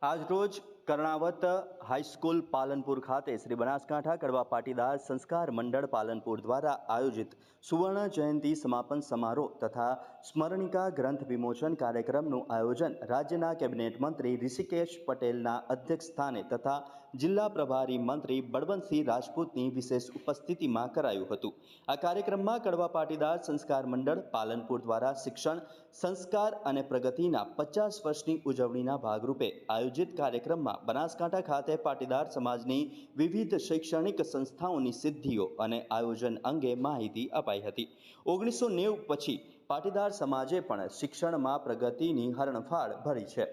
આજરોજ કર્ણાવત હાઈસ્કૂલ પાલનપુર ખાતે શ્રી બનાસકાંઠા કડવા પાટીદાર સંસ્કાર મંડળ પાલનપુર દ્વારા આયોજિત સુવર્ણ જયંતિ સમાપન સમારોહ તથા સ્મરણિકા ગ્રંથ વિમોચન કાર્યક્રમનું આયોજન રાજ્યના કેબિનેટ મંત્રી ઋષિકેશ પટેલના અધ્યક્ષસ્થાને તથા જિલ્લા પ્રભારી મંત્રી બળવંતસિંહ રાજપૂતની વિશેષ ઉપસ્થિતિમાં કરાયું હતું। આ કાર્યક્રમમાં કડવા પાટીદાર સંસ્કાર મંડળ પાલનપુર દ્વારા શિક્ષણ, સંસ્કાર અને પ્રગતિના 50 વર્ષની ઉજવણીના ભાગરૂપે આયોજિત કાર્યક્રમમાં બનાસકાંઠા ખાતે પાટીદાર સમાજની વિવિધ શૈક્ષણિક સંસ્થાઓની સિદ્ધિઓ અને આયોજન અંગે માહિતી અપાઈ હતી। 1990 પછી પાટીદાર સમાજે પણ શિક્ષણમાં પ્રગતિની હરણફાળ ભરી છે।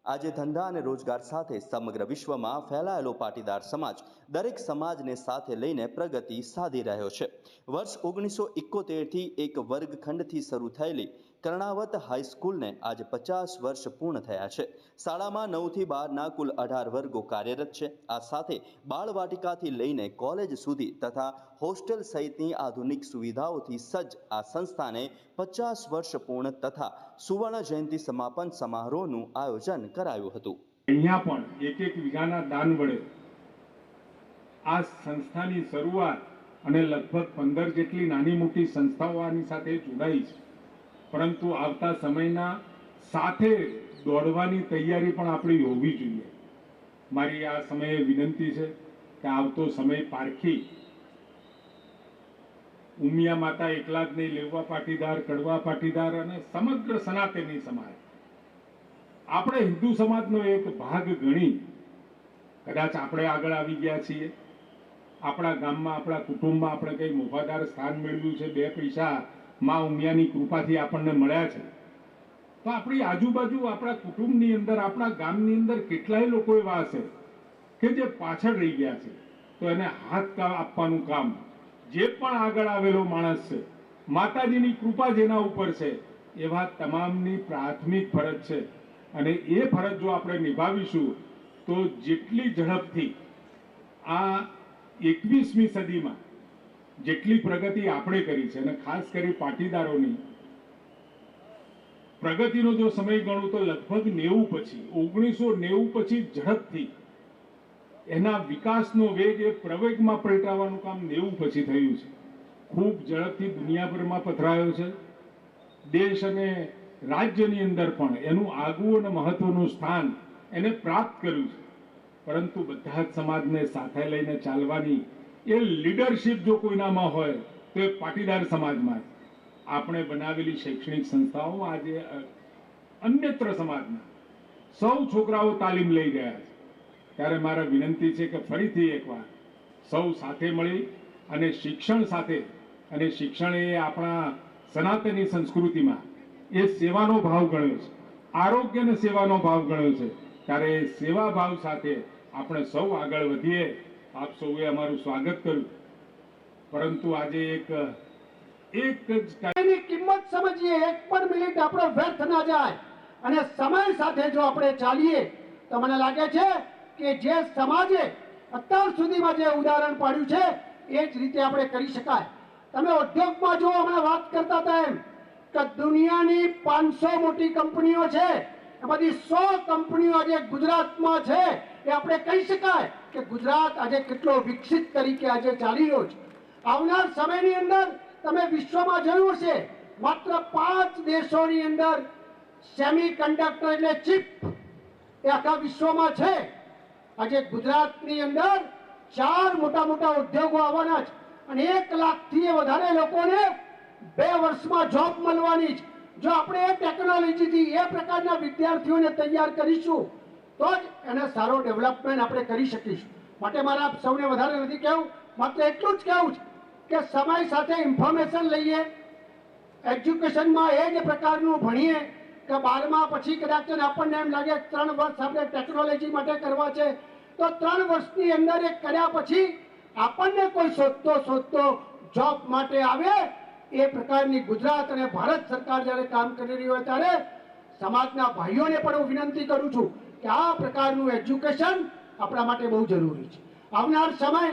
આજે ધંધા અને રોજગાર સાથે સમગ્ર વિશ્વમાં ફેલાયેલો પાટીદાર સમાજ દરેક સમાજને સાથે લઈને પ્રગતિ સાધી રહ્યો છે। વર્ષ 1971 થી એક વર્ગખંડથી શરૂ થયેલી કર્ણાવત હાઈસ્કૂલને આજે 50 વર્ષ પૂર્ણ થયા છે। શાળામાં 9 થી 12ના કુલ 18 વર્ગો કાર્યરત છે। આ સાથે બાળવાટિકાથી લઈને કોલેજ સુધી તથા હોસ્ટેલ સહિતની આધુનિક સુવિધાઓથી સજ્જ આ સંસ્થાને 50 વર્ષ પૂર્ણ તથા સુવર્ણ જયંતિ સમાપન સમારોહનું આયોજન કરાયું હતું। અહીંયા પણ એક વીઘાના દાન વડે આ સંસ્થાની શરૂઆત અને લગભગ 15 જેટલી નાની મોટી સંસ્થાઓ આની સાથે જોડાઈ છે, પરંતુ આવતા સમયના સાથે દોડવાની તૈયારી પણ આપણી હોવી જોઈએ। મારી આ સમયે વિનંતી છે કે આવતો સમય પારખી ઉમિયા માતા એકલા જ નહીં, લેવા પાટીદાર, કડવા પાટીદાર અને સમગ્ર સનાતની સમાજ આપણે હિન્દુ સમાજનો એક ભાગ ગણી કદાચ આપણે આગળ આવી ગયા છીએ। આપણા ગામમાં, આપણા કુટુંબમાં આપણે કંઈ મોભાદાર સ્થાન મેળવ્યું છે, 2 પૈસા માં ઉમિયાની કૃપાથી આપણને મળ્યા છે, તો આપણી આજુબાજુ, આપણા કુટુંબની અંદર, આપણા ગામની અંદર કેટલાય લોકો એવા હશે કે જે પાછળ રહી ગયા છે। તો એને હાથ આપવાનું કામ જે પણ આગળ આવેલો માણસ છે, માતાજીની કૃપા જેના ઉપર છે, એવા તમામની પ્રાથમિક ફરજ છે અને એ ફરજ જો આપણે નિભાવીશું તો જેટલી ઝડપથી આ 21મી સદીમાં જેટલી પ્રગતિ આપણે કરી છે, અને ખાસ કરી પાટીદારોની પ્રગતિનો જો સમય ગણું તો લગભગ 90 પછી, 1990 પછી ઝડપથી એના વિકાસનો વેગ એ પ્રવેગમાં પલટાવવાનું કામ 90 પછી થયું છે। ખૂબ ઝડપથી દુનિયાભરમાં પથરાયો છે। દેશ અને રાજ્યની અંદર પણ એનું આગવું અને મહત્વનું સ્થાન એને પ્રાપ્ત કર્યું છે, પરંતુ બધા જ સમાજને સાથે લઈને ચાલવાની એ લીડરશિપ જો કોઈનામાં હોય તો એ પાટીદાર સમાજમાં। આપણે બનાવેલી શૈક્ષણિક સંસ્થાઓ આજે અન્યત્ર સમાજના સૌ છોકરાઓ તાલીમ લઈ રહ્યા છે, ત્યારે મારા વિનંતી છે કે ફરીથી એકવાર સૌ સાથે મળી અને શિક્ષણ સાથે, અને શિક્ષણ એ આપણા સનાતની સંસ્કૃતિમાં એ સેવાનો ભાવ ગણ્યો છે, આરોગ્ય અને સેવાનો ભાવ ગણ્યો છે, ત્યારે સેવા ભાવ સાથે આપણે સૌ આગળ વધીએ। આપ સૌએ અમારું સ્વાગત કર્યું, પરંતુ આજે એક જ કિંમત સમજીએ, એક પણ મિનિટ આપણો વ્યર્થ ના જાય અને સમય સાથે જો આપણે ચાલીએ તો મને લાગે છે કે જે સમાજે અત્યાર સુધીમાં જે ઉદાહરણ પાડ્યું છે એ જ રીતે આપણે કરી શકાય। તમે ઉદ્યોગમાં જો હમણાં વાત કરતા હતા એમ કે દુનિયાની 500 મોટી કંપનીઓ છે, એમાંથી 100 કંપનીઓ આજે ગુજરાતમાં છે। એ આપણે કહી શકાય કે ગુજરાત આજે કેટલો વિકસિત તરીકે આજે ચાલી રહ્યો છે। આવનાર સમયની અંદર તમે વિશ્વમાં જોયું હશે, માત્ર 5 દેશોની અંદર સેમી કન્ડક્ટર એટલે ચિપ એ આખા વિશ્વમાં છે। આજે ગુજરાતની અંદર 4 મોટા મોટા ઉદ્યોગો આવવાના છે અને 1 લાખથી વધારે લોકોને 2 વર્ષમાં જોબ મળવાની છે। જો આપણે એ ટેકનોલોજીથી એ પ્રકારના વિદ્યાર્થીઓને તૈયાર કરીશું તો જ એને સારો ડેવલપમેન્ટ આપણે કરી શકીશું। માટે મારા સૌને વધારે નથી કહેવું, માત્ર એટલું જ કહેવું છે કે સમય સાથે ઇન્ફોર્મેશન લઈએ, એજ્યુકેશનમાં એ જ પ્રકારનું ભણીએ કે 12મા પછી કદાચ આપણને એમ લાગે 3 વર્ષ આપણે ટેકનોલોજી માટે કરવા છે, તો 3 વર્ષની અંદર એ કર્યા પછી આપણને કોઈ શોધતો જોબ માટે આવે એ પ્રકારની ગુજરાત અને ભારત સરકાર જ્યારે કામ કરી રહી હોય ત્યારે સમાજના ભાઈઓને પણ હું વિનંતી કરું છું કે આ પ્રકારનું એજ્યુકેશન આપણા માટે બહુ જરૂરી છે। આવનાર સમય